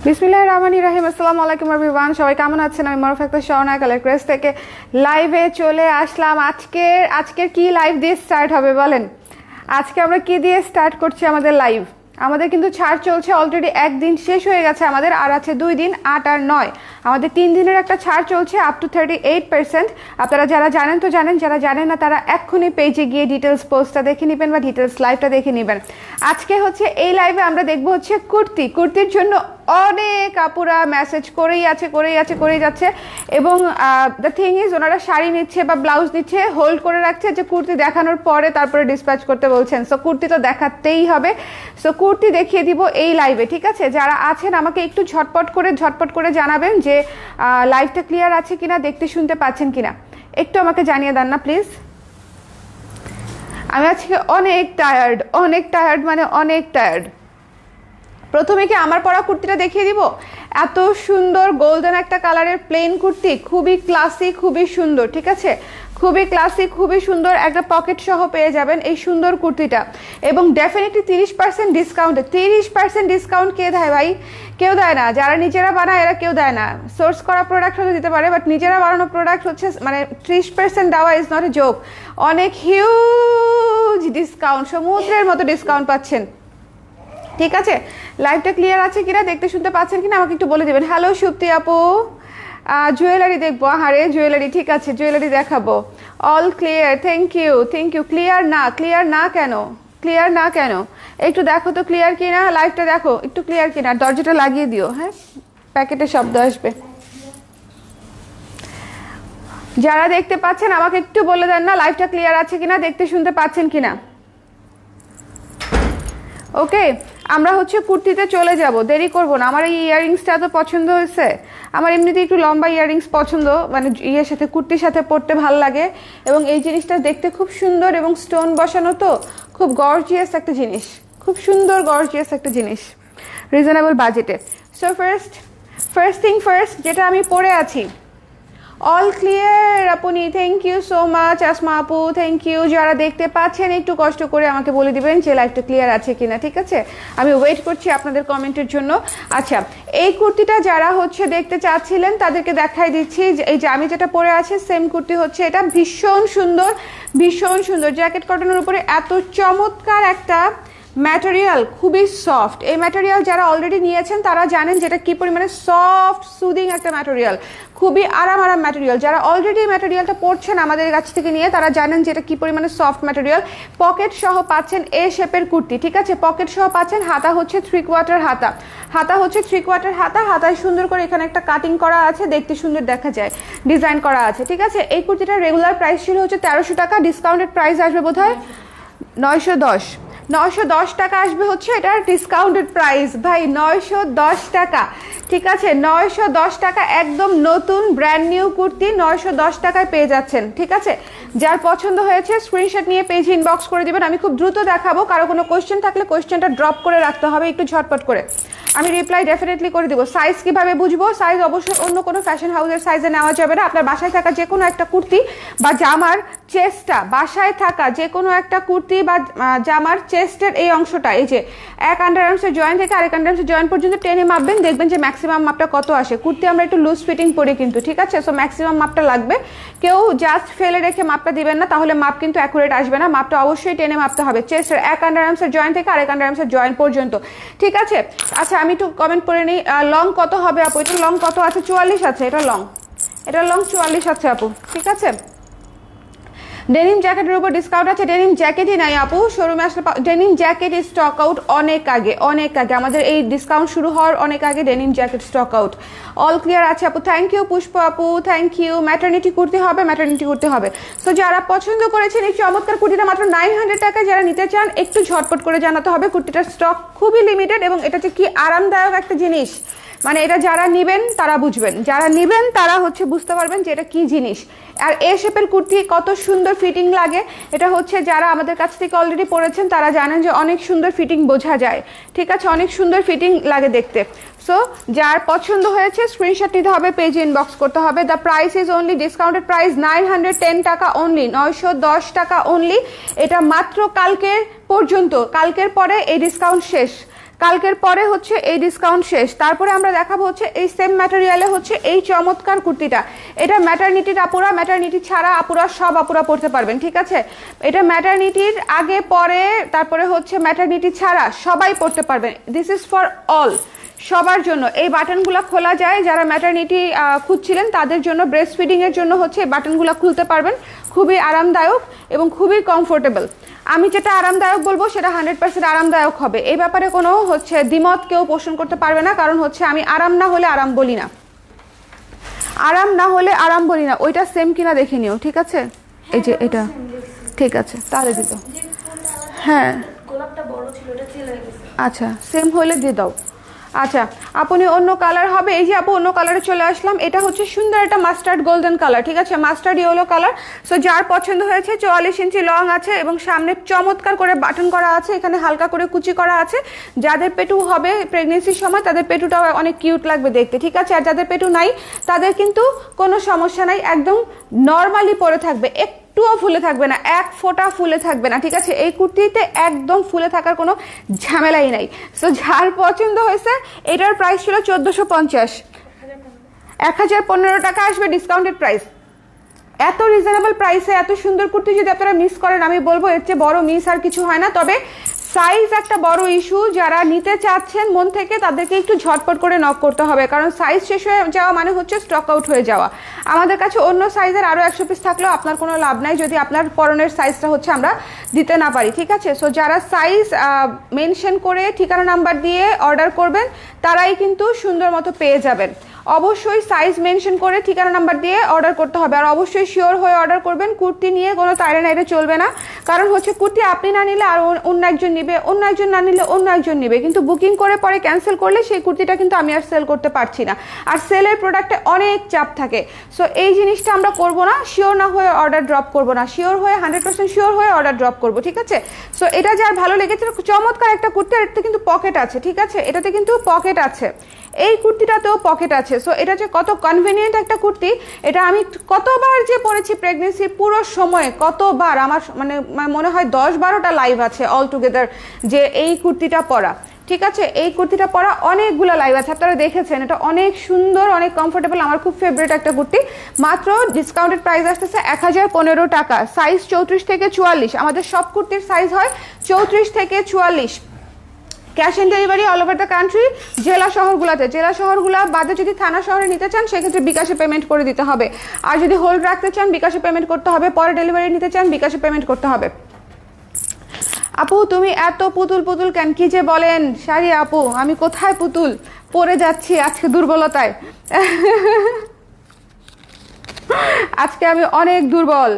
বিসমিল্লাহির রহমানির রহিম। আসসালামু আলাইকুম এভরিওয়ান, সবাই কেমন আছেন? আমি মারুফ আক্তার শাওনা কালার ক্রেস থেকে লাইভে চলে আসলাম। আজকের কি লাইভ দিয়ে স্টার্ট হবে বলেন? আজকে আমরা কি দিয়ে স্টার্ট করছি আমাদের লাইভ? আমাদের কিন্তু ছাড় চলছে, অলরেডি একদিন শেষ হয়ে গেছে আমাদের, আর আছে 2 দিন, 8 আর 9। আমাদের 3 দিনের একটা ছাড় চলছে আপ টু 38%। আপনারা যারা জানেন তো জানেন, যারা জানেন না তারা এক্ষুনি পেজে গিয়ে ডিটেলস পোস্টটা দেখে নেবেন বা ডিটেলস লাইভটা দেখে নেবেন। আজকে হচ্ছে এই লাইভে আমরা দেখবো হচ্ছে কুর্তির জন্য অনেক আপুরা মেসেজ করেই যাচ্ছে। এবং দ্য থিং ইজ, ওনারা শাড়ি নিচ্ছে বা ব্লাউজ নিচ্ছে, হোল্ড করে রাখছে যে কুর্তি দেখানোর পরে তারপরে ডিসপ্যাচ করতে বলছেন। সো কুর্তি তো দেখাতেই হবে। সো কুর্তি দেখিয়ে দিব এই লাইভে, ঠিক আছে? যারা আছেন আমাকে একটু ঝটপট করে জানাবেন যে লাইভটা ক্লিয়ার আছে কিনা, দেখতে শুনতে পাচ্ছেন কিনা, একটু আমাকে জানিয়ে দেন না প্লিজ। আমি আজকে অনেক টায়ার্ড, মানে অনেক টায়ার্ড। প্রথমে কি আমার পরা কুর্তিটা দেখিয়ে দিব? এত সুন্দর গোল্ডেন একটা কালারের প্লেন কুর্তি, খুবই ক্লাসি, খুবই সুন্দর, ঠিক আছে? খুবই ক্লাসি, খুবই সুন্দর, একটা পকেট সহ পেয়ে যাবেন এই সুন্দর কুর্তিটা। এবং ডেফিনেটলি 30% ডিসকাউন্ট। 30% ডিসকাউন্ট কে দেয় ভাই? কেউ দেয় না। যারা নিজেরা বানায় এরা কেউ দেয় না। সোর্স করা প্রোডাক্ট হয়তো দিতে পারে, বাট নিজেরা বানানো প্রোডাক্ট হচ্ছে, মানে 30% দেওয়া ইজ নট এ জোক। অনেক হিউজ ডিসকাউন্ট, সমুদ্রের মতো ডিসকাউন্ট পাচ্ছেন, ঠিক আছে? লাইভটা ক্লিয়ার আছে কিনা, দেখতে শুনতে পাচ্ছেন কিনা আমাকে একটু বলে দেবেন। হ্যালো সুপ্তি আপু, জুয়েলারি দেখবো? হারে জুয়েলারি, ঠিক আছে, জুয়েলারি দেখাবো। All clear, thank you. Clear না কেন একটু দেখো তো ক্লিয়ার কিনা, লাইভটা দেখো একটু ক্লিয়ার কিনা, দরজাটা লাগিয়ে দিও, হ্যাঁ, প্যাকেটে শব্দ আসবে। যারা দেখতে পাচ্ছেন আমাকে একটু বলে দেন না লাইভটা ক্লিয়ার আছে কিনা, দেখতে শুনতে পাচ্ছেন কিনা। ওকে, আমরা হচ্ছে কুর্তিতে চলে যাব, দেরি করব না। আমার এই ইয়াররিংসটা তো পছন্দ হয়েছে। আমার এমনিতে একটু লম্বা ইয়াররিংস পছন্দ, মানে ইয়ের সাথে, কুর্তির সাথে পরতে ভাল লাগে। এবং এই জিনিসটা দেখতে খুব সুন্দর এবং স্টোন বসানো, তো খুব গর্জিয়াস একটা জিনিস, খুব সুন্দর গর্জিয়াস একটা জিনিস, রিজনেবল বাজেটে। সো ফার্স্ট থিং ফার্স্ট, যেটা আমি পরে আছি, অল ক্লিয়ার আপনি, thank you so much Asma আপু, থ্যাংক ইউ। যারা দেখতে পাচ্ছেন একটু কষ্ট করে আমাকে বলে দিবেন যে লাইভটা ক্লিয়ার আছে কিনা, ঠিক আছে? আমি ওয়েট করছি আপনাদের কমেন্টের জন্য। আচ্ছা, এই কুর্তিটা যারা হচ্ছে দেখতে চাচ্ছিলেন তাদেরকে দেখাই দিচ্ছি। এই যে আমি যেটা পরে আছি সেম কুর্তি হচ্ছে এটা, ভীষণ সুন্দর জ্যাকেট কটনের উপরে এত চমৎকার একটা ম্যাটেরিয়াল, খুবই সফট। এই ম্যাটেরিয়াল যারা অলরেডি নিয়েছেন তারা জানেন যেটা কি পরিমাণে সফট সুদিং একটা ম্যাটেরিয়াল, খুবই আরাম ম্যাটেরিয়াল। যারা অলরেডি এই ম্যাটেরিয়ালটা পরছেন আমাদের কাছ থেকে নিয়ে, তারা জানেন যে এটা কি পরিমাণে সফট ম্যাটেরিয়াল। পকেট সহ পাচ্ছেন এ শেপের কুর্তি, ঠিক আছে? পকেট সহ পাচ্ছেন। হাতা হচ্ছে 3/4 হাতা, হাতায় সুন্দর করে এখানে একটা কাটিং করা আছে, দেখতে সুন্দর দেখা যায়, ডিজাইন করা আছে, ঠিক আছে? এই কুর্তিটার রেগুলার প্রাইস ছিল হচ্ছে 1300 টাকা, ডিসকাউন্টেড প্রাইস আসবে বোধহয় 910 টাকা আসবে হচ্ছে এটার ডিসকাউন্টেড প্রাইস। ভাই 910 টাকা, ঠিক আছে? 910 টাকা, একদম নতুন ব্র্যান্ড নিউ কুর্তি 910 টাকায় পেয়ে যাচ্ছেন, ঠিক আছে? যার পছন্দ হয়েছে স্ক্রিনশট নিয়ে পেজ ইনবক্স করে দিবেন। আমি খুব দ্রুত দেখাবো, কারো কোনো কোয়েশ্চেন থাকলে কোয়েশ্চেনটা ড্রপ করে রাখতে হবে একটু ঝটপট করে, আমি রিপ্লাই ডেফিনেটলি করে দিব। সাইজ কিভাবে বুঝবো? সাইজ অবশ্যই অন্য কোনো ফ্যাশন হাউসের সাইজে নেওয়া যাবে না। আপনার বাসায় থাকা যে কোনো একটা কুর্তি বা জামার চেস্টটা, বাসায় থাকা যে কোনো একটা কুর্তি বা জামার চেস্টের এই অংশটা, এই যে এক আন্ডার আর্মসের জয়েন্ট থেকে আরেক আন্ডার আর্মসের জয়েন্ট পর্যন্ত টেনে মাপবেন, দেখবেন যে ম্যাক্সিমাম মাপটা কত আসে। কুর্তি আমরা একটু লুজ ফিটিং পরি কিন্তু, ঠিক আছে? সো ম্যাক্সিমাম মাপটা লাগবে। কেউ জাস্ট ফেলে রেখে মাপটা দিবেন না, তাহলে মাপ কিন্তু অ্যাকুরেট আসবে না। মাপটা অবশ্যই টেনে মাপতে হবে, চেস্টের এক আন্ডার আর্মসের জয়েন্ট থেকে আরেক আন্ডার আর্মসের জয়েন্ট পর্যন্ত, ঠিক আছে? আচ্ছা, আমি একটু কমেন্ট করে নিই, লং কত হবে আপু? এটা লং কত আছে? 44 আছে। এটা লং 44 আছে আপু, ঠিক আছে? ডেনিম জ্যাকেটের উপর ডিসকাউন্ট আছে। ডেনিম জ্যাকেটই নাই আপু, শোরুমে আসলে ডেনিম জ্যাকেট স্টক আউট অনেক আগে, আমাদের এই ডিসকাউন্ট শুরু হওয়ার অনেক আগে denim jacket stock out. All clear আছে আপু, থ্যাংক ইউ পুষ্প আপু, থ্যাংক ইউ। ম্যাটারনিটি কুর্তি হবে। সো যারা পছন্দ করেছেন এই চমৎকার কুর্তিটা মাত্র 900 টাকায়, যারা নিতে চান একটু ঝটপট করে জানাতে হবে। কুর্তিটার স্টক খুবই লিমিটেড এবং এটা যে কি আরামদায়ক একটা জিনিস, মানে এটা যারা নেবেন তারা বুঝবেন, যারা নেবেন তারা হচ্ছে বুঝতে পারবেন যে এটা কি জিনিস। আর এ শেপের কুর্তি কত সুন্দর ফিটিং লাগে, এটা হচ্ছে যারা আমাদের কাছ থেকে অলরেডি পরেছেন তারা জানেন যে অনেক সুন্দর ফিটিং বোঝা যায়, ঠিক আছে? অনেক সুন্দর ফিটিং লাগে দেখতে। সো যার পছন্দ হয়েছে স্ক্রিনশট নিতে হবে, পেজে ইনবক্স করতে হবে। The price is only, discounted price 910 টাকা অনলি, 910 টাকা অনলি। এটা মাত্র কালকের পর্যন্ত, কালকের পরে এই ডিসকাউন্ট শেষ। কালকের পরে হচ্ছে এই ডিসকাউন্ট শেষ। তারপরে আমরা দেখাবো হচ্ছে এই সেম ম্যাটেরিয়ালে হচ্ছে এই চমৎকার কুর্তিটা। এটা ম্যাটারনিটির আপুরা, ম্যাটারনিটি ছাড়া আপুরা সব আপুরা পরতে পারবেন, ঠিক আছে? এটা ম্যাটারনিটির আগে পরে, তারপরে হচ্ছে ম্যাটারনিটি ছাড়া সবাই পরতে পারবেন। দিস ইজ ফর অল, সবার জন্য। এই বাটনগুলো খোলা যায়, যারা ম্যাটারনিটি খুঁজছিলেন তাদের জন্য, ব্রেস্ট ফিডিংয়ের জন্য হচ্ছে এই বাটনগুলো খুলতে পারবেন। খুবই আরামদায়ক এবং খুবই কমফোর্টেবল। আমি যেটা আরামদায়ক বলবো সেটা 100% আরামদায়ক হবে, এই ব্যাপারে কোনো হচ্ছে দ্বিমত কেউ পোষণ করতে পারবে না। কারণ হচ্ছে আমি আরাম না হলে আরাম বলি না, আরাম না হলে আরাম বলি না। ওইটা সেম কিনা দেখে নিও, ঠিক আছে? এই যে এটা ঠিক আছে, তাহলে দিত। হ্যাঁ আচ্ছা, সেম হলে দিয়ে দাও। আচ্ছা, আপনি অন্য কালার হবে। এই যে আপু অন্য কালারে চলে আসলাম। এটা হচ্ছে সুন্দর একটা মাস্টার্ড গোল্ডেন কালার, ঠিক আছে? Mustard yellow colour. সো যার পছন্দ হয়েছে, 44 ইঞ্চি লং আছে এবং সামনে চমৎকার করে বাটন করা আছে, এখানে হালকা করে কুচি করা আছে। যাদের পেটু হবে প্রেগনেন্সির সময় তাদের পেটুটাও অনেক কিউট লাগবে দেখতে, ঠিক আছে? আর যাদের পেটু নাই তাদের কিন্তু কোনো সমস্যা নাই, একদম নর্মালি পরে থাকবে, একটুও ফুলে থাকবে না, এক ফোঁটা ফুলে থাকবে না, ঠিক আছে? এই কুর্তিতে একদম ফুলে থাকার কোনো ঝামেলাই নাই। সো যার পছন্দ হয়েছে, এটার প্রাইস ছিল 1450, 1015 টাকা আসবে ডিসকাউন্টেড প্রাইস। এত রিজনেবল প্রাইসে এত সুন্দর কুর্তি যদি আপনারা মিস করেন, আমি বলবো এর চেয়ে বড় মিস আর কিছু হয় না। তবে সাইজ একটা বড় ইস্যু, যারা নিতে চাচ্ছেন মন থেকে তাদেরকে একটু ঝটপট করে নক করতে হবে, কারণ সাইজ শেষ হয়ে যাওয়া মানে হচ্ছে স্টক আউট হয়ে যাওয়া। আমাদের কাছে অন্য সাইজের আরও 100 পিস থাকলেও আপনার কোনো লাভ নাই যদি আপনার পরনের সাইজটা হচ্ছে আমরা দিতে না পারি, ঠিক আছে? সো যারা সাইজ মেনশন করে ঠিকানা নাম্বার দিয়ে অর্ডার করবেন তারাই কিন্তু সুন্দর মতো পেয়ে যাবেন। অবশ্যই সাইজ মেনশন করে ঠিকানা নাম্বার দিয়ে অর্ডার করতে হবে, আর অবশ্যই শিওর হয়ে অর্ডার করবেন। কুর্তি নিয়ে কোনো তাইরে নাইরে চলবে না, কারণ হচ্ছে কুর্তি আপনি না নিলে আর অন্য একজন নিবে, অন্য একজন না নিলে অন্য একজন নিবে, কিন্তু বুকিং করে পরে ক্যান্সেল করলে সেই কুর্তিটা কিন্তু আমি আর সেল করতে পারছি না, আর সেলের প্রোডাক্টে অনেক চাপ থাকে। সো এই জিনিসটা আমরা করব না, শিওর না হয়ে অর্ডার ড্রপ করব না, শিওর হয়ে 100% শিওর হয়ে অর্ডার ড্রপ করব, ঠিক আছে? সো এটা যার ভালো লেগেছে, চমৎকার একটা কুর্তি, আর এটাতে কিন্তু পকেট আছে, ঠিক আছে? এটাতে কিন্তু পকেট আছে, এই কুর্তিটাতেও পকেট আছে। সো এটা যে কত কনভিনিয়েন্ট একটা কুর্তি, এটা আমি কতবার যে পরেছি প্রেগনেন্সির পুরো সময়, কতবার আমার মানে মনে হয় 10-12টা লাইভ আছে অল টুগেদার যে এই কুর্তিটা পরা, ঠিক আছে? এই কুর্তিটা পরা অনেকগুলো লাইভ আছে, আপনারা দেখেছেন। এটা অনেক সুন্দর, অনেক কমফোর্টেবল, আমার খুব ফেভারিট একটা কুর্তি। মাত্র ডিসকাউন্টেড প্রাইস আসতেছে 1015 টাকা। সাইজ 34 থেকে 44, আমাদের সব কুর্তির সাইজ হয় 34 থেকে 44। Cash on delivery all over the country, জেলা শহরগুলোতে। জেলা শহরগুলো বাদে যদি থানা শহরে নিতে চান সেক্ষেত্রে বিকাশে পেমেন্ট করে দিতে হবে, আর যদি হোল্ড রাখতে চান বিকাশে পেমেন্ট করতে হবে, পরে ডেলিভারি নিতে চান বিকাশে পেমেন্ট করতে হবে। আপু তুমি এত পুতুল পুতুল কেন, কি যে বলেন শাড়ি আপু? আমি কোথায় পুতুল, পরে যাচ্ছি আজকে দুর্বলতায়। আজকে আমি অনেক দুর্বল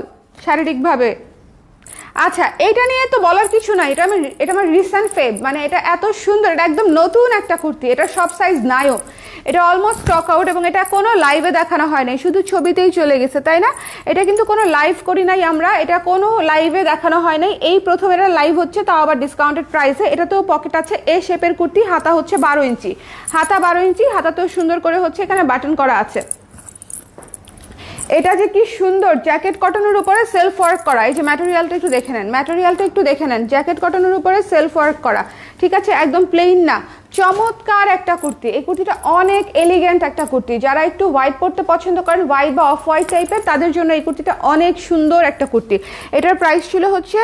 শারীরিকভাবে। আচ্ছা, এইটা নিয়ে তো বলার কিছু নাই, এটা আমার রিসেন্ট ফেভ, মানে এটা এত সুন্দর, এটা একদম নতুন একটা কুর্তি, এটা সব সাইজ নাইও, এটা অলমোস্ট স্টক আউট, এবং এটা কোনো লাইভে দেখানো হয় নাই, শুধু ছবিতেই চলে গেছে, তাই না? এটা কিন্তু কোনো লাইভ করি নাই আমরা, এটা কোনো লাইভে দেখানো হয় নাই, এই প্রথম এটা লাইভ হচ্ছে, তাও আবার ডিসকাউন্টেড প্রাইসে। এটাতেও পকেট আছে, এ শেপের কুর্তি, হাতা হচ্ছে 12 ইঞ্চি, হাতা 12 ইঞ্চি, হাতাতেও সুন্দর করে হচ্ছে এখানে বাটন করা আছে। এটা যে কি সুন্দর, জ্যাকেট কটনের উপরে সেলফ ওয়ার্ক করা। এই যে ম্যাটেরিয়ালটা একটু দেখে নেন, ম্যাটেরিয়ালটা একটু দেখে নেন, জ্যাকেট কটনের উপরে সেলফ ওয়ার্ক করা, ঠিক আছে? একদম প্লেন না, চমৎকার একটা কুর্তি। এই কুর্তিটা অনেক এলিগেন্ট একটা কুর্তি, যারা একটু হোয়াইট পরতে পছন্দ করেন, হোয়াইট বা অফ হোয়াইট টাইপের, তাদের জন্য এই কুর্তিটা অনেক সুন্দর একটা কুর্তি। এটার প্রাইস ছিল হচ্ছে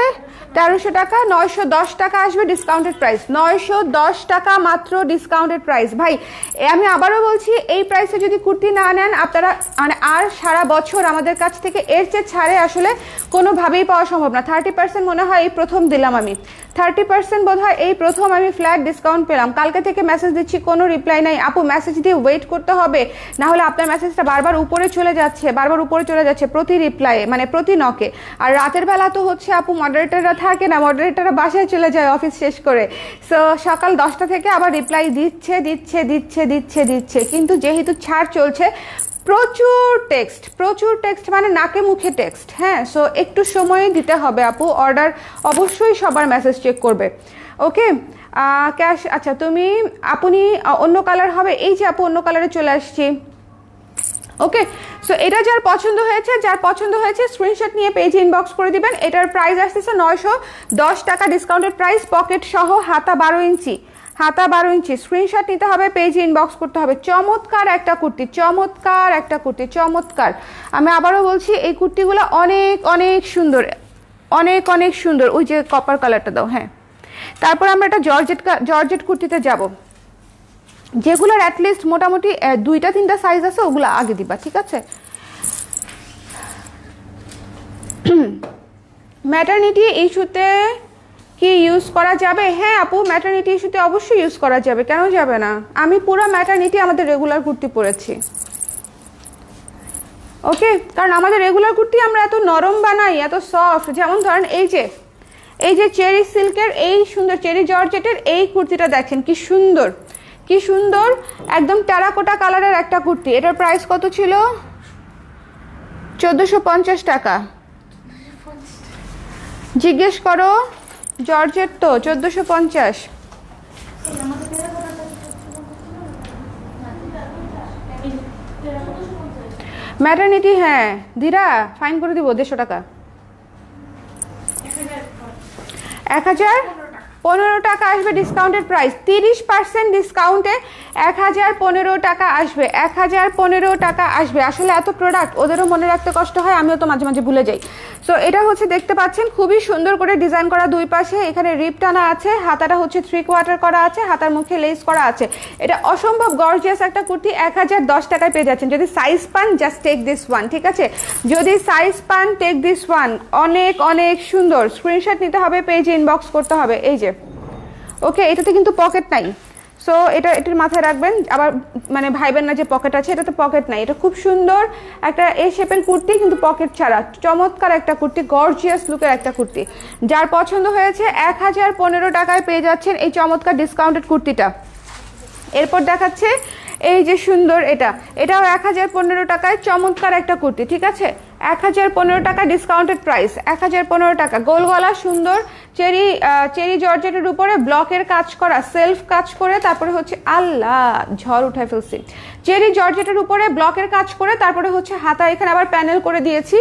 1300 টাকা, 910 টাকা আসবে ডিসকাউন্টেড প্রাইস, 910 টাকা মাত্র ডিসকাউন্টেড প্রাইস। ভাই আমি আবারও বলছি, এই প্রাইসে যদি কুর্তি না নেন আপনারা মানে আর সারা বছর আমাদের কাছ থেকে এর চেয়ে ছাড়ে আসলে কোনোভাবেই পাওয়া সম্ভব না। 30% মনে হয় এই প্রথম দিলাম আমি, 30% বোধ হয় এই প্রথম আমি ফ্ল্যাট ডিসকাউন্ট পেলাম। কালকে থেকে মেসেজ দিচ্ছি, কোনো রিপ্লাই নাই। আপু মেসেজ দিয়ে ওয়েট করতে হবে, না হলে আপনার মেসেজটা বারবার উপরে চলে যাচ্ছে প্রতি রিপ্লাইয়ে, মানে প্রতি নকে। আর রাতের বেলা তো হচ্ছে আপু মডারেটররা থাকে না, মডারেটররা বাসায় চলে যায় অফিস শেষ করে, সো সকাল 10টা থেকে আবার রিপ্লাই দিচ্ছে। কিন্তু যেহেতু ছাড় চলছে, প্রচুর টেক্সট মানে নাকে মুখে টেক্সট, হ্যাঁ? সো একটু সময় দিতে হবে আপু, অর্ডার অবশ্যই সবার মেসেজ চেক করবে, ওকে? ক্যাশ, আচ্ছা আপনি অন্য কালার হবে, এই যে আপু অন্য কালারে চলে আসছি, ওকে? সো এটা যার পছন্দ হয়েছে স্ক্রিনশট নিয়ে পেজে ইনবক্স করে দিবেন। এটার প্রাইস আসতেছে 910 টাকা ডিসকাউন্টেড প্রাইস, পকেট সহ, হাতা 12 ইঞ্চি, হাতা 12 ইঞ্চি, স্ক্রিনশট নিতে হবে, পেজ ইনবক্স করতে হবে। চমৎকার একটা কুর্তি, চমৎকার একটা কুর্তি, চমৎকার। আমি আবারও বলছি এই কুর্তিগুলো অনেক অনেক সুন্দর, অনেক অনেক সুন্দর। ওই যে কপার কালারটা দাও। হ্যাঁ, তারপর আমরা একটা জর্জেট কুর্তিতে যাব, যেগুলোর অ্যাটলিস্ট মোটামুটি 2-3টা সাইজ আছে, ওগুলো আগে দিবা, ঠিক আছে? ম্যাটারনিটি ইস্যুতে কি ইউজ করা যাবে? হ্যাঁ আপু, ম্যাটারনিটি ইস্যুতে অবশ্যই ইউজ করা যাবে, কেন যাবে না? আমি পুরো ম্যাটারনিটি আমাদের রেগুলার কুর্তি পরেছি, ওকে? কারণ আমাদের রেগুলার কুর্তি আমরা এত নরম বানাই, এত সফট। যেমন ধরেন এই যে চেরি সিল্কের এই সুন্দর চেরি জর্জেটের এই কুর্তিটা দেখেন কি সুন্দর, কি সুন্দর, একদম টেরাকোটা কালারের একটা কুর্তি। এটার প্রাইস কত ছিল? 1450 টাকা। জিজ্ঞেস করো, জর্জেট তো 1450। ম্যাটারনিটি, হ্যাঁ ধীরা ফাইন করে দিব 150 টাকা। 1015 টাকা আসবে ডিসকাউন্টেড প্রাইস, 30% ডিসকাউন্টে 1015 টাকা আসবে, 1015 টাকা আসবে। আসলে এত প্রোডাক্ট ওদেরও মনে রাখতে কষ্ট হয়, আমিও তো মাঝে মাঝে ভুলে যাই। সো এটা হচ্ছে দেখতে পাচ্ছেন খুবই সুন্দর করে ডিজাইন করা, দুই পাশে এখানে রিপ টানা আছে, হাতাটা হচ্ছে 3/4 করা আছে, হাতার মুখে লেস করা আছে। এটা অসম্ভব গর্জিয়াস একটা কুর্তি, 1010 টাকায় পেয়ে যাচ্ছেন। যদি সাইজ পান জাস্ট টেক দিস ওয়ান, ঠিক আছে? যদি সাইজ পান টেক দিস ওয়ান, অনেক অনেক সুন্দর। স্ক্রিনশট নিতে হবে, পেজে ইনবক্স করতে হবে। এই যে ওকে, এটাতে কিন্তু পকেট নাই, সো এটার মাথায় রাখবেন, আবার মানে ভাইবেন না যে পকেট আছে, এটাতে পকেট নাই। এটা খুব সুন্দর একটা এ শেপের কুর্তি, কিন্তু পকেট ছাড়া, চমৎকার একটা কুর্তি, গর্জিয়াস লুকের একটা কুর্তি। যার পছন্দ হয়েছে 1015 টাকায় পেয়ে যাচ্ছেন এই চমৎকার ডিসকাউন্টেড কুর্তিটা। এরপর দেখাচ্ছে এই যে সুন্দর, এটাও 1015 টাকায় চমৎকার একটা কুর্তি, ঠিক আছে? 1015 টাকা ডিসকাউন্টেড প্রাইস, 1015 টাকা। গোল গলা, সুন্দর চেরি জর্জেটের উপরে ব্লকের কাজ করা, সেলফ কাজ করে, তারপরে হচ্ছে আল্লাহ ঝড় উঠায় ফেলছি, চেরি জর্জেটের উপরে ব্লকের কাজ করে, তারপরে হচ্ছে হাতা এখানে আবার প্যানেল করে দিয়েছি,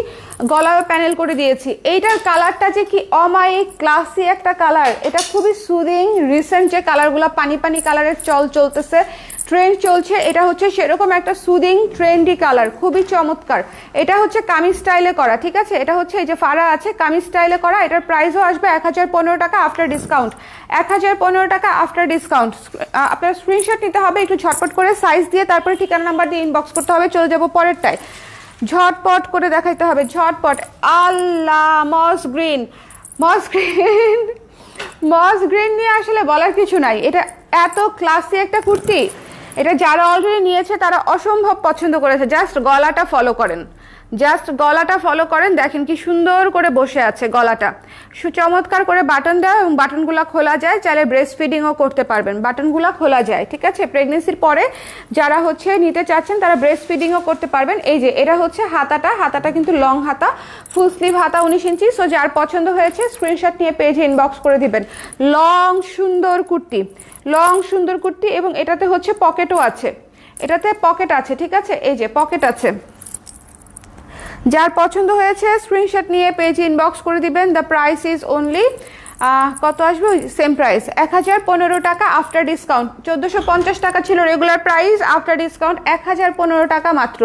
গলাও প্যানেল করে দিয়েছি। এইটার কালারটা যে কি অমায়িক ক্লাসি একটা কালার, এটা খুবই সুদিং। রিসেন্ট যে কালারগুলো পানি পানি কালারের চলতেছে, ট্রেন্ড চলছে, এটা হচ্ছে সেরকম একটা সুদিং ট্রেন্ডি কালার, খুবই চমৎকার। এটা হচ্ছে কামিজ স্টাইলে করা, ঠিক আছে? এটা হচ্ছে এই যে ফাড়া আছে, কামিজ স্টাইলে করা। এটার প্রাইসও আসবে 1015 টাকা আফটার ডিসকাউন্ট, 1015 টাকা আফটার ডিসকাউন্ট। আপনার স্ক্রিনশট নিতে হবে, একটু ঝটপট করে সাইজ দিয়ে, তারপরে ঠিকানা নাম্বার দিয়ে ইনবক্স করতে হবে। চলে যাবো পরেরটায়, ঝটপট করে দেখাইতে হবে, ঝটপট। আল্লাহ, মস গ্রিন, মস গ্রিন, মস গ্রিন নিয়ে আসলে বলার কিছু নাই। এটা এত ক্লাসি একটা কুর্তি, এটা যারা অলরেডি নিয়েছে তারা অসম্ভব পছন্দ করেছে। জাস্ট গলাটা ফলো করেন, জাস্ট গলাটা ফলো করেন, দেখেন কি সুন্দর করে বসে আছে গলাটা, চমৎকার করে বাটন দেওয়া, এবং বাটনগুলো খোলা যায়, চাইলে ব্রেস্ট ফিডিংও করতে পারবেন, বাটনগুলো খোলা যায়, ঠিক আছে? প্রেগনেন্সির পরে যারা হচ্ছে নিতে চাচ্ছেন তারা ব্রেস্ট ফিডিংও করতে পারবেন। এই যে এটা হচ্ছে হাতাটা কিন্তু লং হাতা, ফুল স্লিভ হাতা, 19 ইঞ্চি। সো যার পছন্দ হয়েছে স্ক্রিনশট নিয়ে পেজে ইনবক্স করে দিবেন। লং সুন্দর কুর্তি, লং সুন্দর কুর্তি, এবং এটাতে হচ্ছে পকেটও আছে, এটাতে পকেট আছে, ঠিক আছে? এই যে পকেট আছে। যার পছন্দ হয়েছে স্ক্রিনশট নিয়ে পেজে ইনবক্স করে দিবেন। দ্য প্রাইস ইজ অনলি কত আসবে? সেম প্রাইস, 1015 টাকা আফটার ডিসকাউন্ট। 1450 টাকা ছিল রেগুলার প্রাইস, আফটার ডিসকাউন্ট 1015 টাকা মাত্র।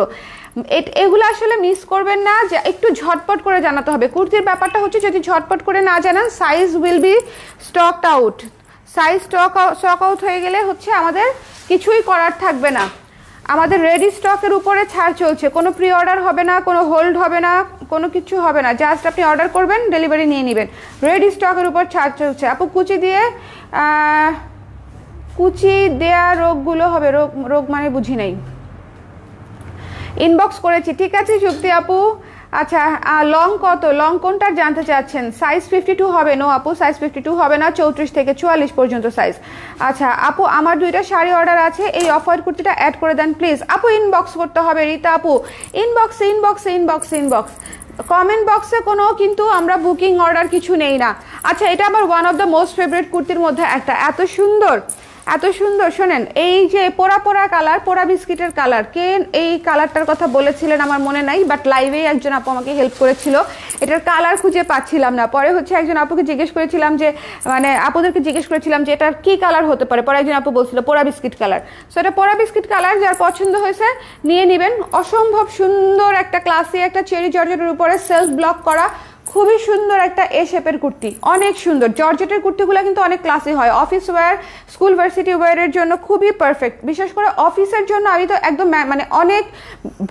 এগুলো আসলে মিস করবেন না, যে একটু ঝটপট করে জানাতে হবে। কুর্তির ব্যাপারটা হচ্ছে যদি ঝটপট করে না জানান, size will be stocked out, size stock out হয়ে গেলে হচ্ছে আমাদের কিছুই করার থাকবে না। আমাদের রেডি স্টকের উপরে ছাড় চলছে, কোনো প্রি অর্ডার হবে না, কোনো হোল্ড হবে না, কোনো কিছু হবে না, জাস্ট আপনি অর্ডার করবেন, ডেলিভারি নিয়ে নেবেন। রেডি স্টকের উপর ছাড় চলছে। আপু কুচি দেয়া রোগগুলো হবে, রোগ মানে বুঝি নাই, ইনবক্স করেছি, ঠিক আছে যুক্তি আপু। আচ্ছা, লং কত, লং কোনটার জানতে চাচ্ছেন? সাইজ 52 হবে? নো আপু, সাইজ 52 হবে না, 34 থেকে 44 পর্যন্ত সাইজ। আচ্ছা আপু, আমার 2টা শাড়ি অর্ডার আছে, এই অফ হোয়াইট কুর্তিটা অ্যাড করে দেন প্লিজ। আপু ইনবক্স করতে হবে, রীতা আপু, inbox inbox inbox inbox, comment বক্সে কোনো কিন্তু আমরা বুকিং অর্ডার কিছু নেই না। আচ্ছা, এটা আবার one of the most favourite কুর্তির মধ্যে একটা, এত সুন্দর, এত সুন্দর। শোনেন, এই যে পোড়া পোড়া কালার, পোড়া বিস্কিটের কালার, কে এই কালারটার কথা বলেছিলেন আমার মনে নাই, বাট লাইভে একজন আপু আমাকে হেল্প করেছিল, এটার কালার খুঁজে পাচ্ছিলাম না। পরে হচ্ছে একজন আপুকে জিজ্ঞেস করেছিলাম যে, মানে আপুদেরকে জিজ্ঞেস করেছিলাম যে এটার কি কালার হতে পারে, পরে একজন আপু বলছিল পোড়া বিস্কিট কালার। সো এটা পোড়া বিস্কিট কালার, যার পছন্দ হয়েছে নিয়ে নেবেন। অসম্ভব সুন্দর একটা ক্লাসি একটা চেরি জর্জেটের উপরে সেলফ ব্লক করা খুবই সুন্দর একটা এ শেপের কুর্তি, অনেক সুন্দর। জর্জেটের কুর্তিগুলো কিন্তু অনেক ক্লাসি হয়, অফিস ওয়্যার, স্কুল ভার্সিটি ওয়্যারের জন্য খুবই পারফেক্ট। বিশেষ করে অফিসের জন্য আমি তো একদম মানে অনেক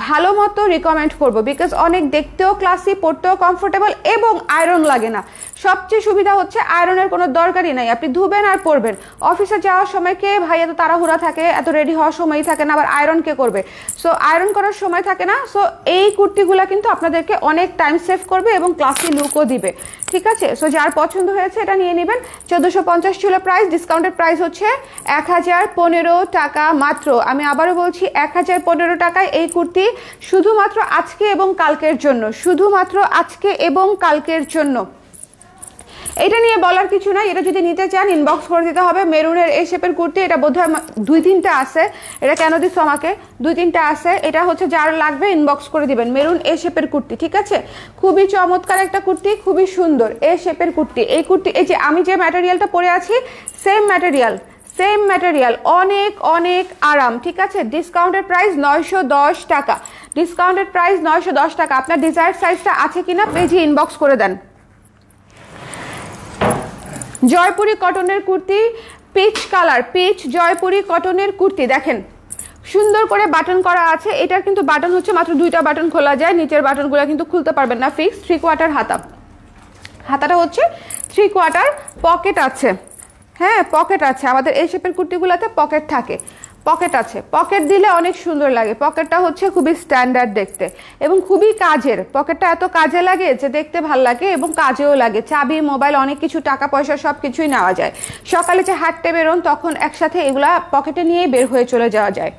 ভালো মতো রিকমেন্ড করবো, বিকজ অনেক দেখতেও ক্লাসি, পরতেও কমফোর্টেবল এবং আয়রন লাগে না। সবচেয়ে সুবিধা হচ্ছে আয়রনের কোনো দরকারই নাই, আপনি ধুবেন আর পরবেন। অফিসে যাওয়ার সময় কে ভাই এত তাড়াহুড়া থাকে, এত রেডি হওয়ার সময়ই থাকে না, আবার আয়রন কে করবে? সো আয়রন করার সময় থাকে না। সো এই কুর্তিগুলো কিন্তু আপনাদেরকে অনেক টাইম সেভ করবে এবং ক্লাসি লুকও দিবে, ঠিক আছে? সো যার পছন্দ হয়েছে এটা নিয়ে নেবেন। 1450 ছিল প্রাইস, ডিসকাউন্টেড প্রাইস হচ্ছে 1015 টাকা মাত্র। আমি আবারও বলছি 1015 টাকায় এই কুর্তি, শুধুমাত্র আজকে এবং কালকের জন্য, শুধুমাত্র আজকে এবং কালকের জন্য। এটা নিয়ে বলার কিছু নাই, এটা যদি নিতে চান ইনবক্স করে দিতে হবে। মেরুনের এই শেপের কুর্তি, এটা বোধহয় 2-3টা আছে, এটা কেন দিচ্ছ আমাকে, 2-3টা আছে। এটা হচ্ছে যার লাগবে ইনবক্স করে দিবেন, মেরুন এই শেপের কুর্তি, ঠিক আছে? খুবই চমৎকার একটা কুর্তি, খুবই সুন্দর এই শেপের কুর্তি। এই কুর্তি, এই যে আমি যে ম্যাটেরিয়ালটা পরে আছি, সেম ম্যাটেরিয়াল, অনেক অনেক আরাম, ঠিক আছে? ডিসকাউন্টেড প্রাইস 910 টাকা, ডিসকাউন্টেড প্রাইস 910 টাকা। আপনার ডিজায়ার সাইজটা আছে কিনা পেজে ইনবক্স করে দেন। জয়পুরি কটনের kurti, peach colour, peach Jaipuri কটনের কুর্তি, দেখেন সুন্দর করে বাটন করা আছে। এটার কিন্তু বাটন হচ্ছে মাত্র 2টা বাটন খোলা যায়, নিচের বাটনগুলো কিন্তু খুলতে পারবেন না, ফিক্স। 3/4 হাতা, হাতাটা হচ্ছে 3/4, পকেট আছে, হ্যাঁ পকেট আছে। আমাদের এই শেপের কুর্তিগুলোতে পকেট থাকে, পকেট আছে, পকেট দিলে অনেক সুন্দর লাগে। পকেটটা হচ্ছে খুবই স্ট্যান্ডার্ড দেখতে এবং খুবই কাজের। পকেটটা এত কাজে লাগে যে দেখতে ভাল লাগে এবং কাজেও লাগে। চাবি, মোবাইল, অনেক কিছু, টাকা পয়সা সব কিছুই নেওয়া যায়। সকালে যে হাঁটতে বেরোন তখন একসাথে এগুলা পকেটে নিয়েই বের হয়ে চলে যাওয়া যায়।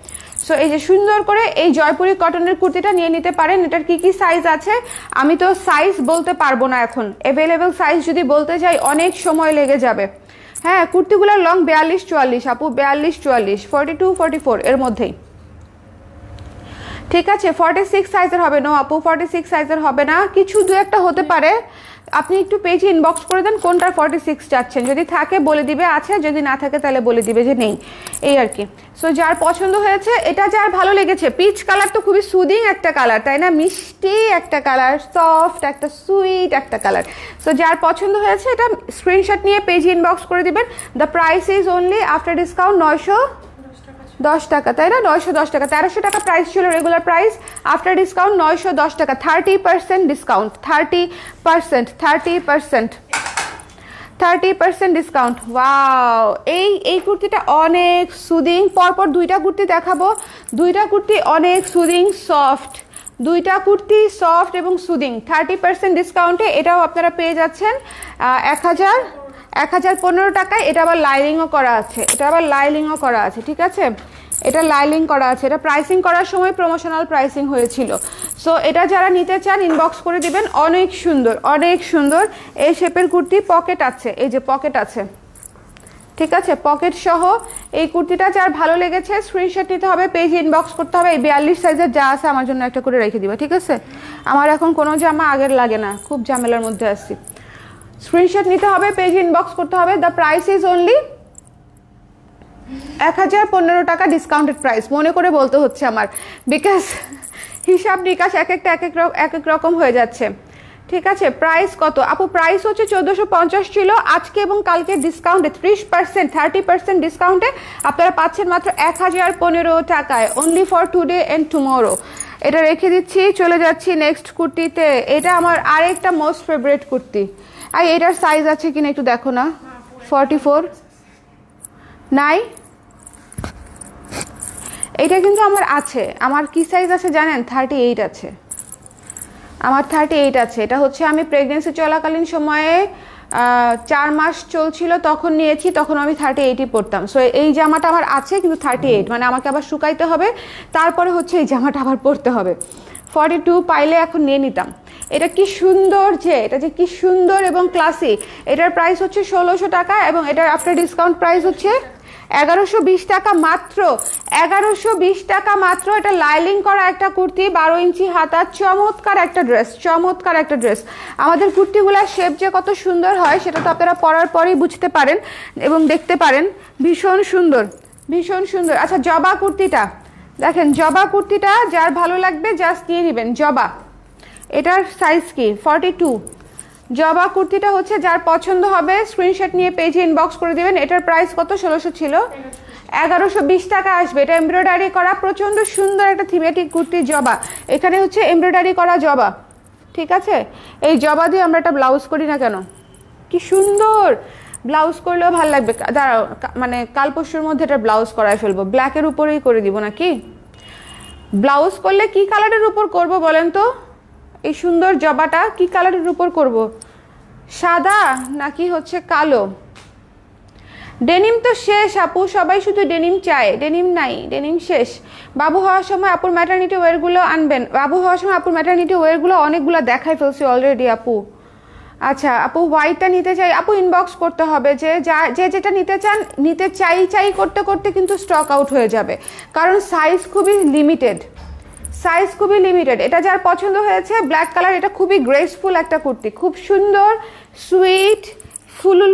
সো এই যে সুন্দর করে এই জয়পুরি কটনের কুর্তিটা নিয়ে নিতে পারেন। এটার কি কি সাইজ আছে আমি তো সাইজ বলতে পারবো না এখন, অ্যাভেলেবেল সাইজ যদি বলতে যাই অনেক সময় লেগে যাবে। হ্যাঁ, কুর্তিগুলোর লং 42-44 আপু, 42-44, 42-44 এর মধ্যেই, ঠিক আছে? 46 সাইজের হবে না আপু, 46 সাইজের হবে না, কিছু দু একটা হতে পারে। আপনি একটু পেজে ইনবক্স করে দেন কোনটার 46 চাচ্ছেন, যদি থাকে বলে দিবে আছে, যদি না থাকে তাহলে বলে দিবে যে নেই, এই আর কি। সো যার পছন্দ হয়েছে, এটা যার ভালো লেগেছে, পিচ কালার তো খুবই সুদিং একটা কালার, তাই না? মিষ্টি একটা কালার, সফট একটা, সুইট একটা কালার। সো যার পছন্দ হয়েছে এটা স্ক্রিনশট নিয়ে পেজে ইনবক্স করে দিবেন। The price is only after discount 910 টাকা, তাই না? 910 টাকা, 1300 টাকা প্রাইস ছিল রেগুলার প্রাইস, আফটার ডিসকাউন্ট 910 টাকা, 30% ডিসকাউন্ট, 30% ডিসকাউন্ট। ওয়াও, এই কুর্তিটা অনেক সুদিং। পরপর 2টা কুর্তি দেখাবো, 2টা কুর্তি অনেক সুদিং, সফট, 2টা কুর্তি সফট এবং সুদিং। 30% ডিসকাউন্টে এটাও আপনারা পেয়ে যাচ্ছেন 1015 টাকায়। এটা আবার লাইনিংও করা আছে, ঠিক আছে? এটা লাইনিং করা আছে, এটা প্রাইসিং করার সময় প্রমোশনাল প্রাইসিং হয়েছিল। সো এটা যারা নিতে চান ইনবক্স করে দিবেন। অনেক সুন্দর এই শেপের কুর্তি, পকেট আছে, এই যে পকেট আছে, ঠিক আছে? পকেট সহ এই কুর্তিটা যার ভালো লেগেছে স্ক্রিনশট নিতে হবে, পেজে ইনবক্স করতে হবে। এই 42 সাইজের যা আছে আমার জন্য একটা করে রেখে দিবা, ঠিক আছে? আমার এখন কোনো জামা আগের লাগে না, খুব ঝামেলার মধ্যে আছি। স্ক্রিনশট নিতে হবে, পেজে ইনবক্স করতে হবে। দ্য প্রাইস ইজ অনলি 1015 টাকা, ডিসকাউন্টেড প্রাইস মনে করে বলতে হচ্ছে আমার, বিকজ হিসাব নিকাশ এক এক রকম হয়ে যাচ্ছে, ঠিক আছে? প্রাইস কত আপু? প্রাইস হচ্ছে 1450 ছিল, আজকে এবং কালকে ডিসকাউন্টে 30% ডিসকাউন্টে আপনারা পাচ্ছেন মাত্র 1015 টাকায়, only for today and tomorrow. এটা রেখে দিচ্ছি, চলে যাচ্ছি নেক্সট কুর্তিতে। এটা আমার আরেকটা মোস্ট ফেভারিট কুর্তি। আর এটার সাইজ আছে কিনা একটু দেখো না, 44 নাই? এটা কিন্তু আমার আছে, আমার কি সাইজ আছে জানেন? 38 আছে, আমার 38 আছে। এটা হচ্ছে আমি প্রেগনেন্সি চলাকালীন সময়ে 4 মাস চলছিল তখন নিয়েছি, তখন আমি 38ই পরতাম। সো এই জামাটা আমার আছে কিন্তু 38, মানে আমাকে আবার শুকাইতে হবে, তারপরে হচ্ছে এই জামাটা আবার পরতে হবে। 42 পাইলে এখন নিয়ে নিতাম। এটা কি সুন্দর, এটা যে কি সুন্দর এবং ক্লাসি। এটার প্রাইস হচ্ছে 1600 টাকা এবং এটার আফটার ডিসকাউন্ট প্রাইস হচ্ছে 1120 টাকা মাত্র, 1120 টাকা মাত্র। এটা লাইলিং করা একটা কুর্তি, 12 ইঞ্চি হাতা, চমৎকার একটা ড্রেস, চমৎকার একটা ড্রেস। আমাদের কুর্তিগুলোর শেপ যে কত সুন্দর হয় সেটা তো আপনারা পরার পরেই বুঝতে পারেন এবং দেখতে পারেন। ভীষণ সুন্দর, ভীষণ সুন্দর। আচ্ছা জবা কুর্তিটা দেখেন, জবা কুর্তিটা যার ভালো লাগবে জাস্ট নিয়ে নেবেন। জবা, এটার সাইজ কি 42। জবা কুর্তিটা হচ্ছে যার পছন্দ হবে স্ক্রিনশট নিয়ে পেজে ইনবক্স করে দিবেন। এটার প্রাইস কত? 1600 ছিল, 1120 টাকা আসবে। এটা এমব্রয়ডারি করা প্রচন্ড সুন্দর একটা থিমেটিক কুর্তি জবা। এখানে হচ্ছে এমব্রয়ডারি করা জবা, ঠিক আছে? এই জবা দিয়ে আমরা একটা ব্লাউজ করি না কেন, কি সুন্দর ব্লাউজ করলেও ভালো লাগবে। দাঁড়াও, মানে কাল পরশুর মধ্যে এটা ব্লাউজ করায় ফেলবো, ব্ল্যাকের উপরেই করে দিব নাকি? ব্লাউজ করলে কি কালারের উপর করব বলেন তো? এই সুন্দর জবাটা কি কালারের উপর করব? সাদা নাকি হচ্ছে কালো? ডেনিম তো শেষ আপু, সবাই শুধু ডেনিম চায়। ডেনিম নাই, ডেনিম শেষ। বাবু হওয়ার সময় আপুর ম্যাটারনিটি ওয়্যারগুলো আনবেন। বাবু হওয়ার সময় আপুর ম্যাটারনিটি ওয়্যারগুলো অনেকগুলো দেখাই ফেলছি অলরেডি আপু। আচ্ছা আপু হোয়াইটটা নিতে চাই, আপু ইনবক্স করতে হবে যে যেটা নিতে চান। নিতে চাই করতে করতে কিন্তু স্টক আউট হয়ে যাবে, কারণ সাইজ খুবই লিমিটেড, সাইজ খুবই লিমিটেড। এটা যার পছন্দ হয়েছে ব্ল্যাক কালার, এটা খুবই গ্রেসফুল একটা কুর্তি, খুব সুন্দর সুইট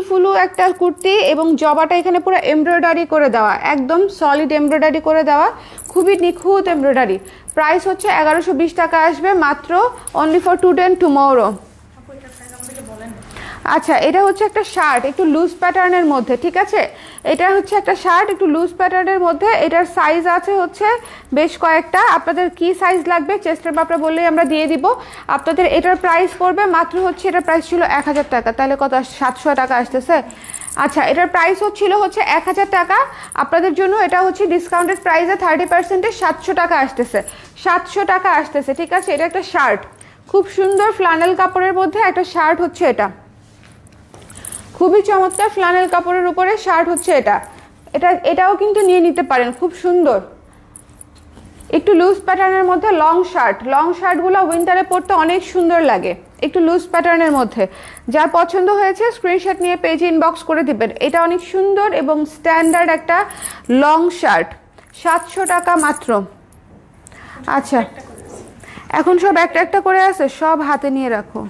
ফুলু একটা কুর্তি। এবং জবাটা এখানে পুরো এমব্রয়ডারি করে দেওয়া, একদম সলিড এমব্রয়ডারি করে দেওয়া, খুবই নিখুঁত এমব্রয়ডারি। প্রাইস হচ্ছে 1120 টাকা আসবে মাত্র, only for today and tomorrow. আচ্ছা এটা হচ্ছে একটা শার্ট একটু লুজ প্যাটার্নের মধ্যে, ঠিক আছে? এটা হচ্ছে একটা শার্ট একটু লুজ প্যাটার্নের মধ্যে। এটার সাইজ আছে হচ্ছে বেশ কয়েকটা। আপনাদের কি সাইজ লাগবে চেস্টের বাপরা বললেই আমরা দিয়ে দিব আপনাদের। এটার প্রাইস পড়বে মাত্র হচ্ছে, এটার প্রাইস ছিল 1000 টাকা, তাহলে কত 700 টাকা আসতেছে। আচ্ছা এটার প্রাইস ছিল হচ্ছে 1000 টাকা। আপনাদের জন্য এটা হচ্ছে ডিসকাউন্টেড প্রাইসে 30%-এ 700 টাকা আসতেছে, 700 টাকা আসতেছে, ঠিক আছে? এটা একটা শার্ট, খুব সুন্দর ফ্লানেল কাপড়ের মধ্যে একটা শার্ট হচ্ছে এটা, খুবই চমৎকার ফ্লানেল কাপড়ের উপরে শার্ট হচ্ছে এটা। এটাও কিন্তু নিয়ে নিতে পারেন, খুব সুন্দর একটু লুজ প্যাটার্নের মধ্যে লং শার্ট। লং শার্টগুলো উইন্টারে পরতে অনেক সুন্দর লাগে, একটু লুজ প্যাটার্নের মধ্যে। যার পছন্দ হয়েছে স্ক্রিনশট নিয়ে পেজে ইনবক্স করে দিবেন। এটা অনেক সুন্দর এবং স্ট্যান্ডার্ড একটা লং শার্ট, 700 টাকা মাত্র। আচ্ছা এখন সব একটা একটা করে আছে, সব হাতে নিয়ে রাখো,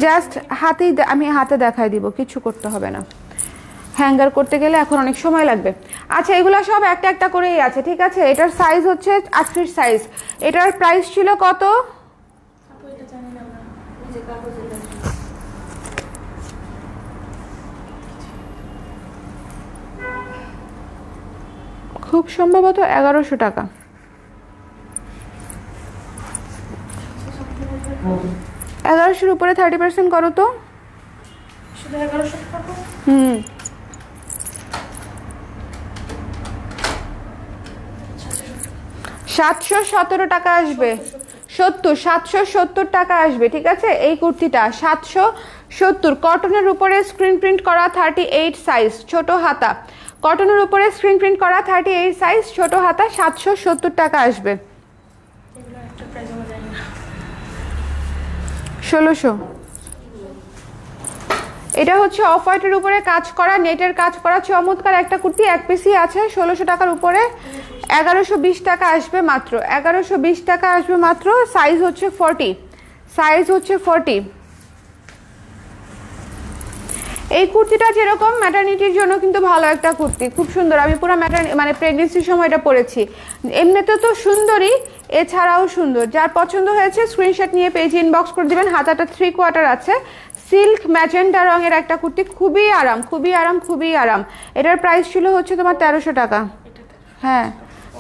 জাস্ট হাতেই আমি হাতে দেখাই দিব, কিছু করতে হবে না। হ্যাঙ্গার করতে গেলে এখন অনেক সময় লাগবে। আচ্ছা এগুলো সব একটা একটা করেই আছে, ঠিক আছে? এটার সাইজ হচ্ছে 38 সাইজ। এটার প্রাইস ছিল কত? খুব সম্ভবত 1100 টাকা। 1100-এর উপরে 30% করো তো। 717 টাকা আসবে, 770 টাকা আসবে, ঠিক আছে? এই কুর্তিটা 770, কটনের উপরে স্ক্রিন প্রিন্ট করা 38 সাইজ, ছোট হাতা। কটনের উপরে স্ক্রিন প্রিন্ট করা 38 সাইজ, ছোট হাতা, 770 টাকা আসবে। 1600। এটা হচ্ছে অফ হোয়াইটের উপরে কাজ করা, নেটের কাজ করা চমৎকার একটা কুর্তি, এক পিসই আছে, 1600 টাকার উপরে। 1120 টাকা আসবে মাত্র, 1120 টাকা আসবে মাত্র। সাইজ হচ্ছে 40, সাইজ হচ্ছে 40। এই কুর্তিটা যেরকম ম্যাটারনিটির জন্য কিন্তু ভালো একটা কুর্তি, খুব সুন্দর। আমি পুরো মানে প্রেগনেন্সির সময় এটা পরেছি। এমনিতে তো সুন্দরই, এছাড়াও সুন্দর। যার পছন্দ হয়েছে স্ক্রিনশট নিয়ে পেজ ইনবক্স করে দিবেন। হাতাটা 3/4 আছে, সিল্ক ম্যাজেন্টা রঙের একটা কুর্তি, খুবই আরাম, খুবই আরাম, খুবই আরাম। এটার প্রাইস ছিল হচ্ছে তোমার 1300 টাকা। হ্যাঁ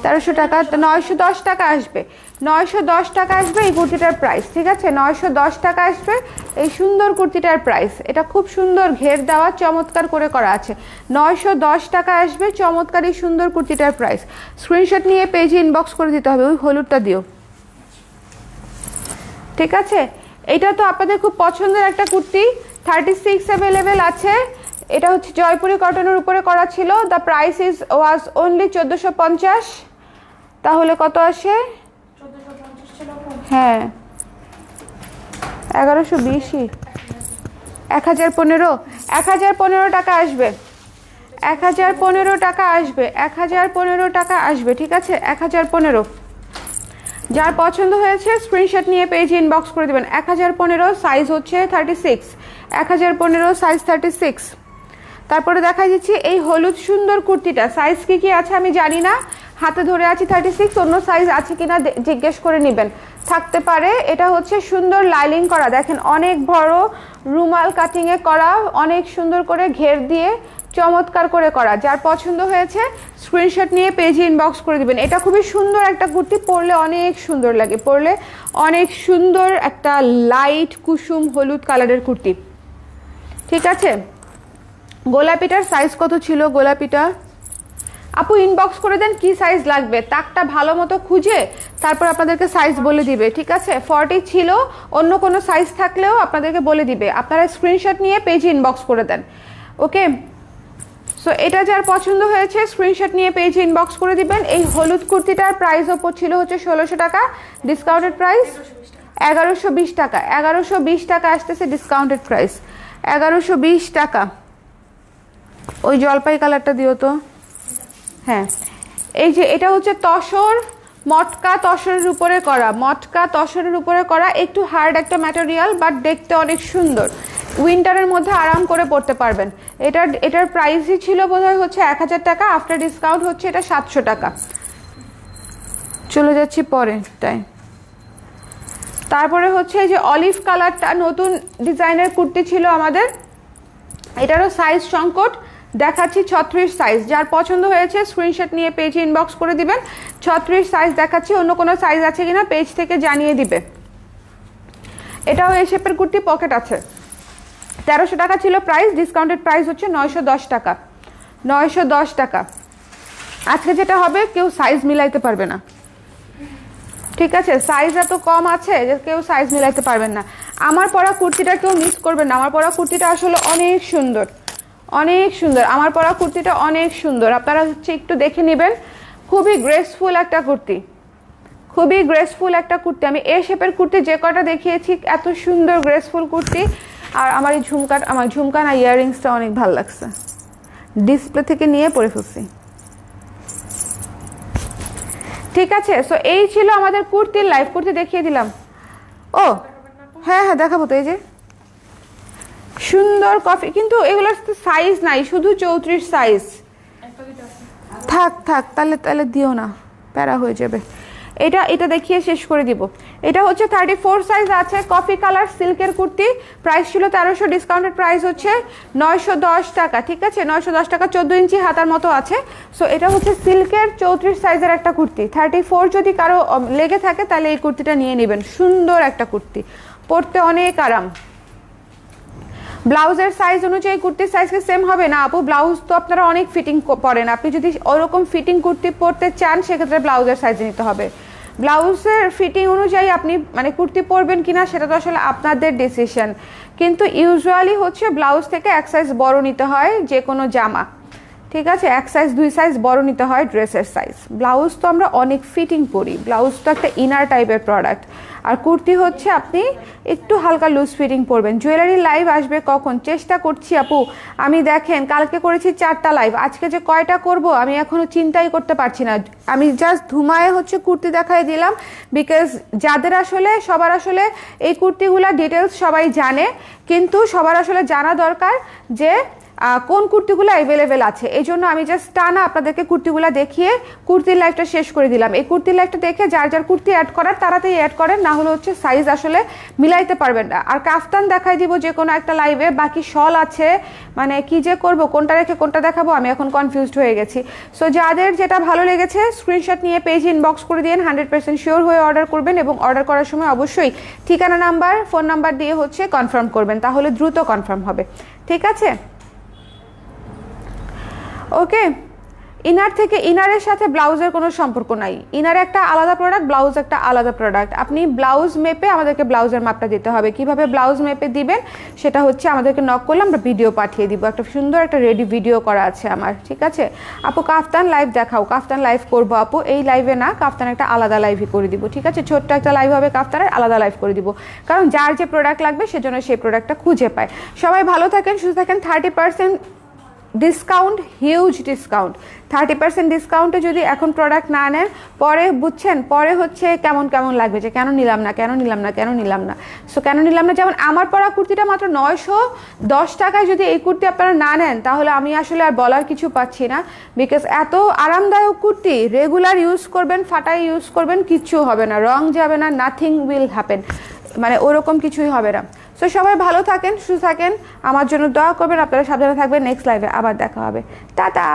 1300 টাকা, 910 টাকা আসবে, 910 টাকা আসবে এই কুর্তিটার প্রাইস, ঠিক আছে? 910 টাকা আসবে এই সুন্দর কুর্তিটার প্রাইস। এটা খুব সুন্দর ঘের দেওয়া, চমৎকার করে করা আছে। 910 টাকা আসবে চমৎকার এই সুন্দর কুর্তিটার প্রাইস। স্ক্রিনশট নিয়ে পেজে ইনবক্স করে দিতে হবে, ওই হলুদটা দিও, ঠিক আছে? এটা তো আপনাদের খুব পছন্দের একটা কুর্তি, 36 অ্যাভেলেবেল আছে। এটা হচ্ছে জয়পুরি কটনের উপরে করা ছিল। The price was only 1450। তাহলে কত আসে? হ্যাঁ 1120ই। 1015, 1015 টাকা আসবে, 1015 টাকা আসবে, 1015 টাকা আসবে, ঠিক আছে? 1015। যার পছন্দ হয়েছে স্ক্রিনশট নিয়ে পেজে ইনবক্স করে দেবেন। 1015, সাইজ হচ্ছে 36, 1015 সাইজ 36। তারপরে দেখা যাচ্ছে এই হলুদ সুন্দর কুর্তিটা, সাইজ কি আছে আমি জানি না, হাতে ধরে আছি 36, অন্য সাইজ আছে কিনা জিজ্ঞেস করে নেবেন, থাকতে পারে। এটা হচ্ছে সুন্দর লাইলিং করা, দেখেন অনেক বড় রুমাল কাটিংয়ে করা, অনেক সুন্দর করে ঘের দিয়ে চমৎকার করে করা। যার পছন্দ হয়েছে স্ক্রিনশট নিয়ে পেজে ইনবক্স করে দিবেন। এটা খুবই সুন্দর একটা কুর্তি, পরলে অনেক সুন্দর লাগে, পরলে অনেক সুন্দর একটা লাইট কুসুম হলুদ কালারের কুর্তি, ঠিক আছে? গোলাপিটার সাইজ কত ছিল? গোলাপিটা আপু ইনবক্স করে দেন কি সাইজ লাগবে, তাকটা ভালো মতো খুঁজে তারপর আপনাদেরকে সাইজ বলে দিবে, ঠিক আছে? 40 ছিল, অন্য কোনো সাইজ থাকলেও আপনাদেরকে বলে দিবে, আপনারা স্ক্রিনশট নিয়ে পেজে ইনবক্স করে দেন। ওকে, সো এটা যার পছন্দ হয়েছে স্ক্রিনশট নিয়ে পেজে ইনবক্স করে দিবেন। এই হলুদ কুর্তিটার প্রাইস ওপর ছিল হচ্ছে 1600 টাকা, ডিসকাউন্টেড প্রাইস 1120 টাকা, 1120 টাকা আসতেছে ডিসকাউন্টেড প্রাইস, 1120 টাকা। ওই জলপাই কালারটা দিও তো। হ্যাঁ, এই যে এটা হচ্ছে তসর, মটকা তসরের উপরে করা, মটকা তসরের উপরে করা, একটু হার্ড একটা ম্যাটেরিয়াল, বাট দেখতে অনেক সুন্দর, উইন্টারের মধ্যে আরাম করে পরতে পারবেন। এটার প্রাইসই ছিল বোধহয় হচ্ছে 1000 টাকা, আফটার ডিসকাউন্ট হচ্ছে এটা 700 টাকা। চলে যাচ্ছি পরেরটায়। তারপরে হচ্ছে এই যে অলিভ কালারটা নতুন ডিজাইনের কুর্তি ছিল আমাদের, এটারও সাইজ সংকট, দেখাচ্ছি 36 সাইজ। যার পছন্দ হয়েছে স্ক্রিনশট নিয়ে পেজে ইনবক্স করে দিবেন। 36 সাইজ দেখাচ্ছি, অন্য কোনো সাইজ আছে কিনা পেজ থেকে জানিয়ে দিবে। এটাও এই শেপের কুর্তি, পকেট আছে। 1300 টাকা ছিল প্রাইস, ডিসকাউন্টেড প্রাইস হচ্ছে 910 টাকা, 910 টাকা। আজকে যেটা হবে কেউ সাইজ মিলাইতে পারবে না, ঠিক আছে? সাইজ এত কম আছে যে কেউ সাইজ মিলাইতে পারবেন না। আমার পরা কুর্তিটা কেউ মিস করবেন না, আমার পরা কুর্তিটা আসলে অনেক সুন্দর, অনেক সুন্দর, আমার পরা কুর্তিটা অনেক সুন্দর, আপনারা হচ্ছে একটু দেখে নেবেন। খুবই গ্রেসফুল একটা কুর্তি, খুবই গ্রেসফুল একটা কুর্তি। আমি এ শেপের কুর্তি যে কটা দেখিয়েছি এত সুন্দর গ্রেসফুল কুর্তি। আর আমার এই ঝুমকা না ইয়াররিংসটা অনেক ভালো লাগছে, ডিসপ্লে থেকে নিয়ে পরে ফেলছি, ঠিক আছে? সো এই ছিল আমাদের কুর্তির লাইভ, কুর্তি দেখিয়ে দিলাম। ও হ্যাঁ হ্যাঁ দেখাবো তো, এই যে সুন্দর কফি, কিন্তু এগুলোর সাইজ নাই, শুধু 34 সাইজ। থাক থাক, তাহলে দিও না, প্যারা হয়ে যাবে। এটা দেখিয়ে শেষ করে দিব। এটা হচ্ছে 34 সাইজ আছে, কফি কালার সিল্কের কুর্তি, প্রাইস ছিল 1300, ডিসকাউন্টেড প্রাইস হচ্ছে 910 টাকা, ঠিক আছে? 910 টাকা, 14 ইঞ্চি হাতার মতো আছে। সো এটা হচ্ছে সিল্কের 34 সাইজের একটা কুর্তি। 34 যদি কারো লেগে থাকে তাহলে এই কুর্তিটা নিয়ে নেবেন, সুন্দর একটা কুর্তি, পরতে অনেক আরাম। ব্লাউজের সাইজ অনুযায়ী কুর্তির সাইজ কি সেম হবে না আপু? ব্লাউজ তো আপনারা অনেক ফিটিং পরেন, আপনি যদি ওরকম ফিটিং কুর্তি পরতে চান সেক্ষেত্রে ব্লাউজের সাইজ নিতে হবে। ব্লাউজের ফিটিং অনুযায়ী আপনি মানে কুর্তি পরবেন কিনা সেটা তো আসলে আপনাদের ডিসিশন, কিন্তু ইউজুয়ালি হচ্ছে ব্লাউজ থেকে এক সাইজ বড় নিতে হয় যে কোনো জামা, ঠিক আছে? এক সাইজ 2 সাইজ বড় নিতে হয় ড্রেসের সাইজ। ব্লাউজ তো আমরা অনেক ফিটিং পরি, ব্লাউজ তো একটা ইনার টাইপের প্রোডাক্ট, আর কুর্তি হচ্ছে আপনি একটু হালকা লুজ ফিটিং পরবেন। জুয়েলারি লাইভ আসবে কখন? চেষ্টা করছি আপু, আমি দেখেন কালকে করেছি 4টা লাইভ, আজকে যে কয়টা করব আমি এখনো চিন্তাই করতে পারছি না। আমি জাস্ট ধুমায়ে হচ্ছে কুর্তি দেখাই দিলাম, বিকজ যাদের আসলে সবার আসলে এই কুর্তিগুলা ডিটেলস সবাই জানে, কিন্তু সবার আসলে জানা দরকার যে কোন কুর্তিগুলো অ্যাভেলেবেল আছে। এই জন্য আমি জাস্ট টানা আপনাদেরকে কুর্তিগুলো দেখিয়ে কুর্তির লাইভটা শেষ করে দিলাম। এই কুর্তির লাইভটা দেখে যার যার কুর্তি অ্যাড করার তাড়াতাড়ি অ্যাড করেন, না হলে হচ্ছে সাইজ আসলে মিলাইতে পারবেন না। আর কাফতান দেখাই দিব যে কোনো একটা লাইভে, বাকি শল আছে, মানে কি যে করব, কোনটা রেখে কোনটা দেখাবো আমি এখন কনফিউজড হয়ে গেছি। সো যাদের যেটা ভালো লেগেছে স্ক্রিনশট নিয়ে পেজে ইনবক্স করে দিন, 100% শিওর হয়ে অর্ডার করবেন, এবং অর্ডার করার সময় অবশ্যই ঠিকানা নাম্বার ফোন নাম্বার দিয়ে হচ্ছে কনফার্ম করবেন, তাহলে দ্রুত কনফার্ম হবে, ঠিক আছে? ওকে, ইনার থেকে ইনারের সাথে ব্লাউজের কোনো সম্পর্ক নাই। ইনার একটা আলাদা প্রোডাক্ট, ব্লাউজ একটা আলাদা প্রোডাক্ট। আপনি ব্লাউজ মেপে আমাদেরকে ব্লাউজের মাপটা দিতে হবে। কিভাবে ব্লাউজ মেপে দিবেন সেটা হচ্ছে আমাদেরকে নক করলে আমরা ভিডিও পাঠিয়ে দিব। একটা সুন্দর একটা রেডি ভিডিও করা আছে আমার, ঠিক আছে আপু? কাফতান লাইভ দেখাও। কাফতান লাইভ করবো আপু, এই লাইভে না, কাফতান একটা আলাদা লাইভই করে দিব, ঠিক আছে? ছোট্ট একটা লাইভ হবে, কাফতানের আলাদা লাইভ করে দিব, কারণ যার যে প্রোডাক্ট লাগবে সেজন্য সেই প্রোডাক্টটা খুঁজে পায়। সবাই ভালো থাকেন, সুস্থ থাকেন। 30% ডিসকাউন্ট, হিউজ ডিসকাউন্ট। 30% ডিসকাউন্টে যদি এখন প্রোডাক্ট না নেন, পরে বুঝছেন, পরে হচ্ছে কেমন কেমন লাগবে যে কেন নিলাম না, কেন নিলাম না, কেন নিলাম না। সো কেন নিলাম না, যেমন আমার পরা কুর্তিটা মাত্র 910 টাকায় যদি এই কুর্তি আপনারা না নেন, তাহলে আমি আসলে আর বলার কিছু পাচ্ছি না। বিকজ এত আরামদায়ক কুর্তি, রেগুলার ইউজ করবেন, ফাটাই ইউজ করবেন, কিচ্ছু হবে না, রং যাবে না, নাথিং উইল হ্যাপেন, মানে ওরকম কিছুই হবে না। সো সবাই ভালো থাকেন, সুস্থ থাকেন, আমার জন্য দোয়া করবেন, আপনারা সাবধানে থাকবেন। নেক্সট লাইভে আবার দেখা হবে, টাটা।